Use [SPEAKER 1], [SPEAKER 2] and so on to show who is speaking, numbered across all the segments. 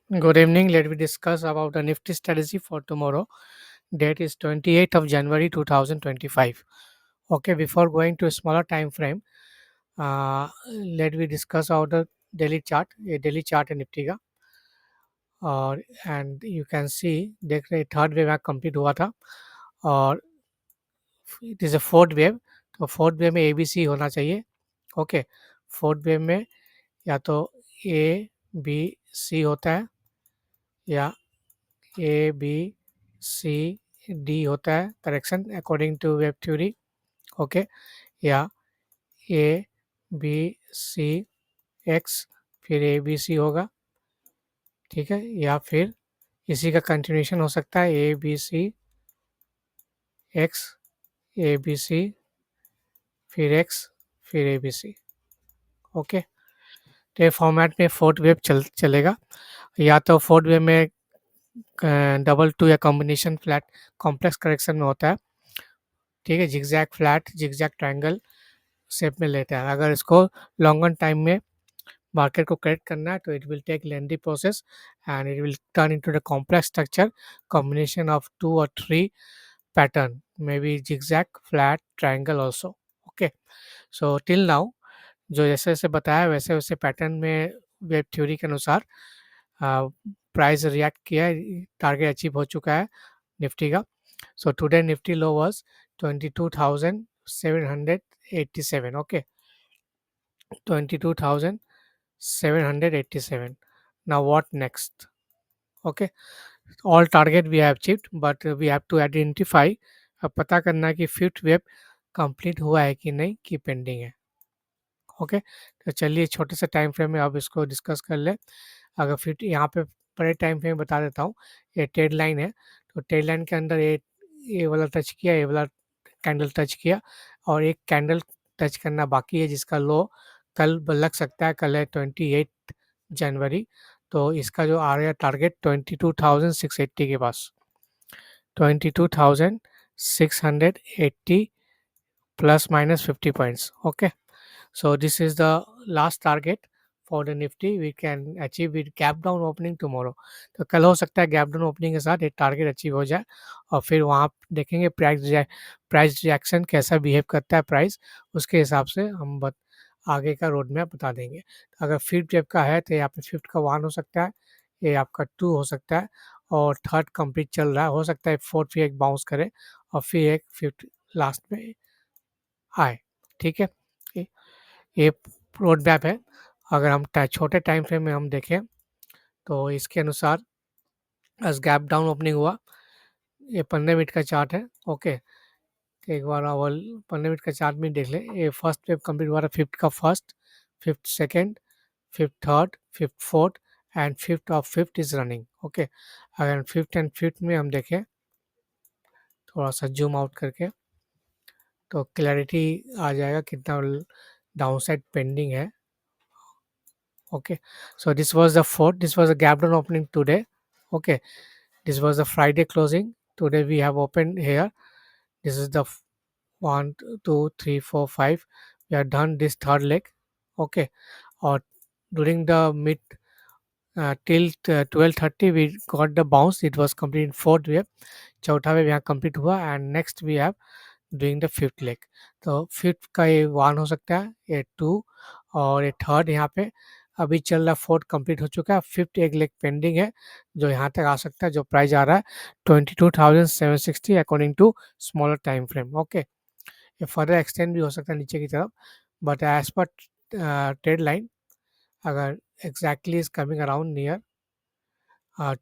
[SPEAKER 1] Good evening. Let me discuss about the Nifty strategy for tomorrow. Date is 28th of January 2025. Okay, before going to a smaller time frame, let me discuss about the daily chart. A daily chart है Nifty का और and you can see देख रहे third wave यहाँ complete हुआ था और it is a fourth wave. तो फोर्थ वेव में ए बी सी होना चाहिए। ओके, फोर्थ वेव में या तो ए बी सी होता है या ए बी सी डी होता है correction according to wave theory. Okay, या ए बी सी एक्स फिर ए बी सी होगा, ठीक है, या फिर इसी का कंटिन्यूशन हो सकता है A B C X A B C फिर एक्स फिर ए बी सी। ओके, तो ये फॉर्मेट में फोर्थ वेव चलेगा या तो फोर्थ वेव में डबल टू या कॉम्बिनेशन फ्लैट कॉम्प्लेक्स करेक्शन में होता है, ठीक है, zigzag flat zigzag triangle shape में लेता है। अगर इसको लॉन्गर टाइम में मार्केट को करेक्ट करना है तो it will take lengthy process and it will turn into the complex structure combination of 2 or 3 pattern may be zigzag flat triangle also. Okay, so till now जो जैसे जैसे बताया वैसे वैसे पैटर्न में वेब थ्योरी के अनुसार प्राइस रिएक्ट किया है, टारगेट अचीव हो चुका है निफ्टी का। So today Nifty low was 22,787। Okay, 22,787. Now what next? Okay, all target we have achieved, but we have to identify, अब पता करना है कि फिफ्थ वेव कंप्लीट हुआ है कि नहीं कि पेंडिंग है। ओके, तो चलिए छोटे से टाइम फ्रेम में अब इसको डिस्कस कर ले। अगर फिफ्थ यहाँ पे बड़े टाइम फ्रेम बता देता हूँ, ये ट्रेड लाइन है, तो ट्रेड लाइन के अंदर ये वाला टच किया, ये वाला कैंडल टच किया और एक कैंडल टच करना बाकी है जिसका लो कल लग सकता है। कल है 28 जनवरी, तो इसका जो आ रहा है टारगेट 22,680 के पास, 22,680 plus minus 50 points. Okay, so this is the last target for the nifty we can achieve with gap down opening tomorrow। तो कल हो सकता है गैप डाउन ओपनिंग के साथ एक टारगेट अचीव हो जाए और फिर वहाँ देखेंगे प्राइस रिएक्शन कैसा बिहेव करता है प्राइस, उसके हिसाब से हम आगे का रोड मैप बता देंगे। तो अगर फिफ्थ वेव का है तो यहाँ पे फिफ्थ का 1 हो सकता है, ये आपका 2 हो सकता है और थर्ड कंप्लीट चल रहा है, हो सकता है फोर्थ फिर एक बाउंस करे और फिर एक फिफ्थ लास्ट में आए। ठीक है, ये रोड मैप है। अगर हम छोटे टाइम फ्रेम में हम देखें तो इसके अनुसार आज गैप डाउन ओपनिंग हुआ, ये 15 मिनट का चार्ट है। ओके, तो एक बार अवल 15 मिनट का चार्ट में देख ले, ये फर्स्ट वेव कंप्लीट हुआ था फिफ्थ का first, fifth second, fifth third, fifth fourth and fifth of fifth is running. Okay, अगर फिफ्थ एंड फिफ्थ में हम देखें थोड़ा सा जूम आउट करके तो क्लैरिटी आ जाएगा कितना डाउन साइड पेंडिंग है। Okay, so this was the fourth, this was a gap down opening today. Okay, this was the Friday closing. Today we have opened here. This is the 1 2 3 4 5. We have done this third leg. Okay, or during the mid till 12:30 we got the bounce, it was complete in fourth wave, चौथा wave यहाँ complete हुआ and next we have doing the fifth leg. तो fifth का ये 1 हो सकता है, ये 2 और ये थर्ड यहाँ पे अभी चल रहा है, फोर्थ कंप्लीट हो चुका है, फिफ्थ एक लेग पेंडिंग है जो यहाँ तक आ सकता है, जो प्राइस आ रहा है 22,760 according to smaller time frame. Okay, ये फर्दर एक्सटेंड भी हो सकता है नीचे की तरफ, but as per trade line अगर exactly is coming around near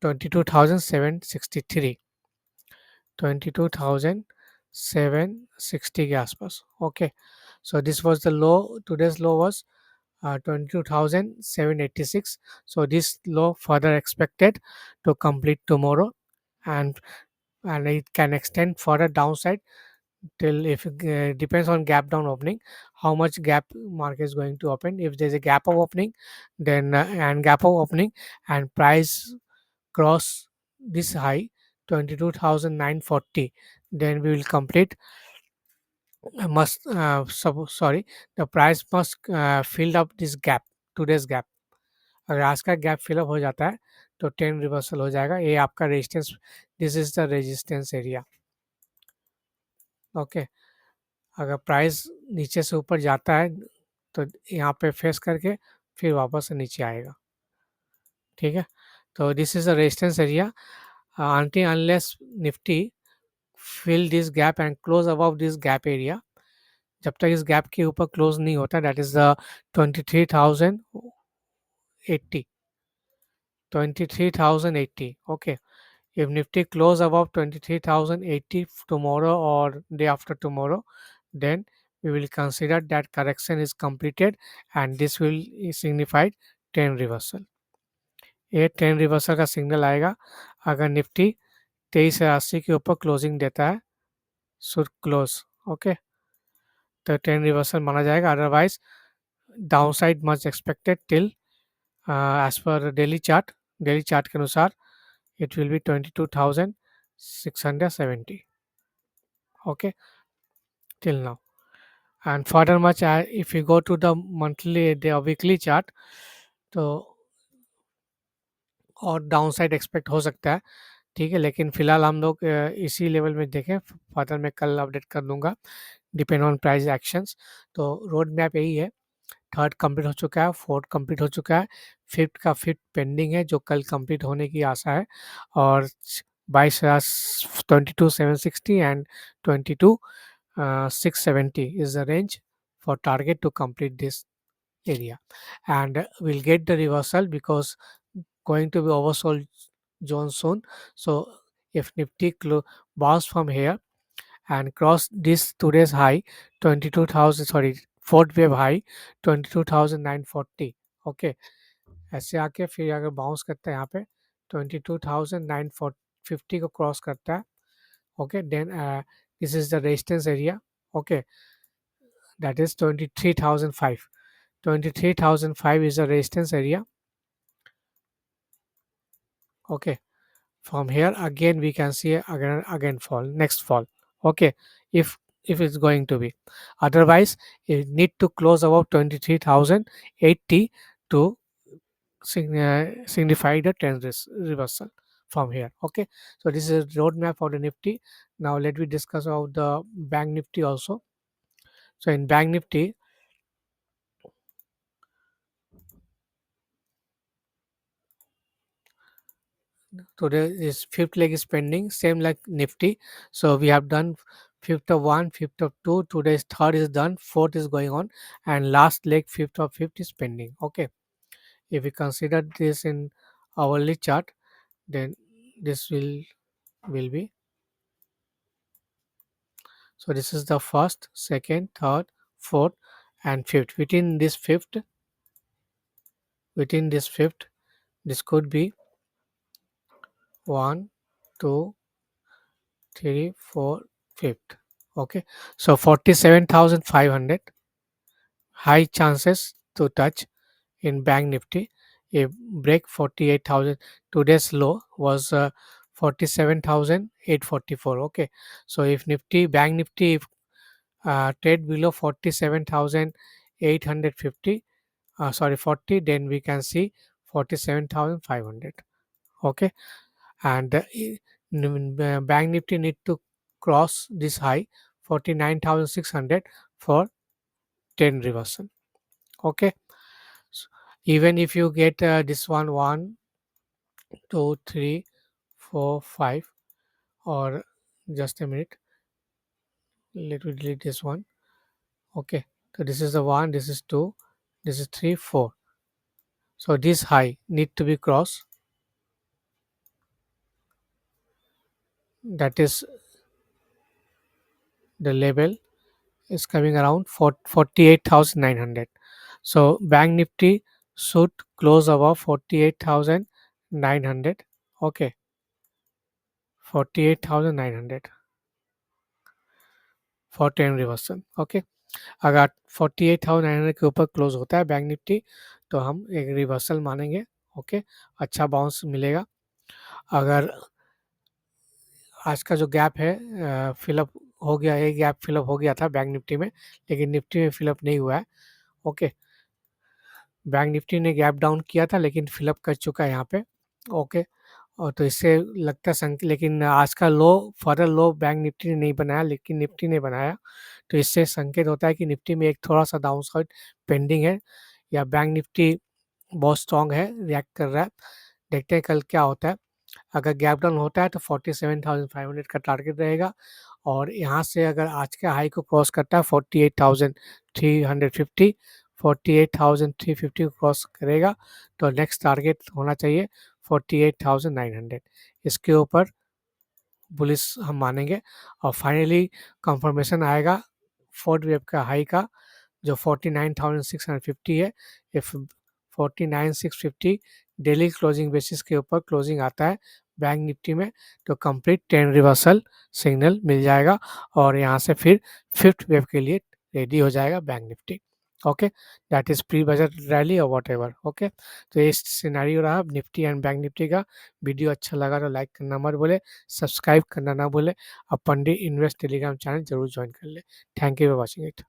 [SPEAKER 1] 22,763, 22,760 के आसपास। Okay, so this was the low, today's low was 22,786, so this low further expected to complete tomorrow and it can extend further downside till if depends on gap down opening, how much gap market is going to open. If there's a gap of opening, then and gap of opening and price cross this high 22,940, then we will complete must sorry, the price must fill up this gap, today's gap। अगर आज का gap fill up हो जाता है तो 10 reversal हो जाएगा। ये आपका resistance, this is the resistance area. Okay, अगर प्राइस नीचे से ऊपर जाता है तो यहाँ पे फेस करके फिर वापस से नीचे आएगा। ठीक है, तो this is the resistance area until unless Nifty fill this gap and close above this gap area। जब तक इस गैप के ऊपर क्लोज नहीं होता, that is the 23,080, 23,080। Okay, if Nifty close above 23,080 tomorrow or day after tomorrow, then we will consider that correction is completed and this will signify 10 reversal। ये 10 reversal का signal आएगा अगर निफ्टी 23,080 के ऊपर क्लोजिंग देता है, शुड क्लोज। ओके, तो 10 reversal माना जाएगा। Otherwise downside much expected till as पर डेली चार्ट के अनुसार it will be 22,670। okay, till now। and further much if you go to the monthly the weekly chart, तो और डाउन साइड एक्सपेक्ट हो सकता है। ठीक है, लेकिन फिलहाल हम लोग इसी लेवल में देखें, फर्दर मैं कल अपडेट कर दूंगा डिपेंड ऑन प्राइस एक्शंस। तो रोड मैप यही है, थर्ड कंप्लीट हो चुका है, फोर्थ कंप्लीट हो चुका है, फिफ्थ पेंडिंग है जो कल कंप्लीट होने की आशा है। और 22,760 and 22,670 is the range for target to complete this area, and we'll get the reversal because going to be oversold zone soon। So if Nifty bounce from here and cross this today's high 22,000, sorry, fourth wave high 22,940। Okay, ऐसे आके फिर अगर bounce करता है यहाँ पे 22,950 को cross करता है, okay, then this is the resistance area. Okay, that is 23,005। 23,005 is the resistance area। okay, from here again we can see again fall, next fall। okay, if it's going to be, otherwise it need to close about 23,080 to signify the trend reversal from here। okay, so this is a roadmap for the Nifty। now let me discuss about the Bank Nifty also। so in Bank Nifty, today is fifth leg is pending, same like Nifty। so we have done fifth of one, fifth of two, today's third is done, fourth is going on, and last leg fifth of fifth is pending। okay, if we consider this in hourly chart, then this will be, so this is the first, second, third, fourth, and fifth. Within this fifth, this could be 1, 2, 3, 4, fifth। okay, so 47,500 high chances to touch in Bank Nifty, a break 48,000। today's low was 47,844। okay, so if Bank Nifty, if trade below 47,850, sorry 40, then we can see 47,500। okay, and Bank Nifty need to cross this high 49,600 for 10 reversal। okay, so even if you get this one, 2, 3, 4, 5, or just a minute, let me delete this one। okay, so this is the 1, this is 2, this is 3, 4। so this high need to be crossed, that is the level is coming around 48,900। so Bank Nifty should close above 48,900। okay, 48,900 for 10 reversal। okay, अगर 48,900 के ऊपर close होता है bank Nifty तो हम एक reversal मानेंगे। Okay, अच्छा बाउंस मिलेगा। अगर आज का जो गैप है फिलअप हो गया, एक गैप फिलअप हो गया था बैंक निफ्टी में, लेकिन निफ्टी में फिलअप नहीं हुआ है। ओके, बैंक निफ्टी ने गैप डाउन किया था लेकिन फिलअप कर चुका है यहाँ पे। ओके। और तो इससे लगता है लेकिन आज का लो, फर्दर लो बैंक निफ्टी ने नहीं बनाया, लेकिन निफ्टी ने बनाया। तो इससे संकेत होता है कि निफ्टी में एक थोड़ा-सा डाउनसाइड पेंडिंग है, या बैंक निफ्टी बहुत स्ट्रॉन्ग है, रिएक्ट कर रहा है। देखते हैं कल क्या होता है। अगर गैप डाउन होता है तो 47,500 का टारगेट रहेगा, और यहाँ से अगर आज के हाई को क्रॉस करता है 48,350, 48,350 को क्रॉस करेगा तो नेक्स्ट टारगेट होना चाहिए 48,900। इसके ऊपर बुलिश हम मानेंगे, और फाइनली कंफर्मेशन आएगा फोर्थ वेव का हाई का, जो 49,650 है। इफ 49,650 डेली क्लोजिंग बेसिस के ऊपर क्लोजिंग आता है बैंक निफ्टी में, तो कंप्लीट ट्रेंड रिवर्सल सिग्नल मिल जाएगा, और यहाँ से फिर फिफ्थ वेव के लिए रेडी हो जाएगा bank Nifty. Okay, that is pre budget rally और वॉट एवर। ओके, तो ये सिनेरियो रहा निफ्टी एंड बैंक निफ्टी का। वीडियो अच्छा लगा तो लाइक करना मत भूले, सब्सक्राइब करना ना भूले, और पंडित इन्वेस्ट टेलीग्राम चैनल जरूर ज्वाइन कर ले। Thank you for watching it.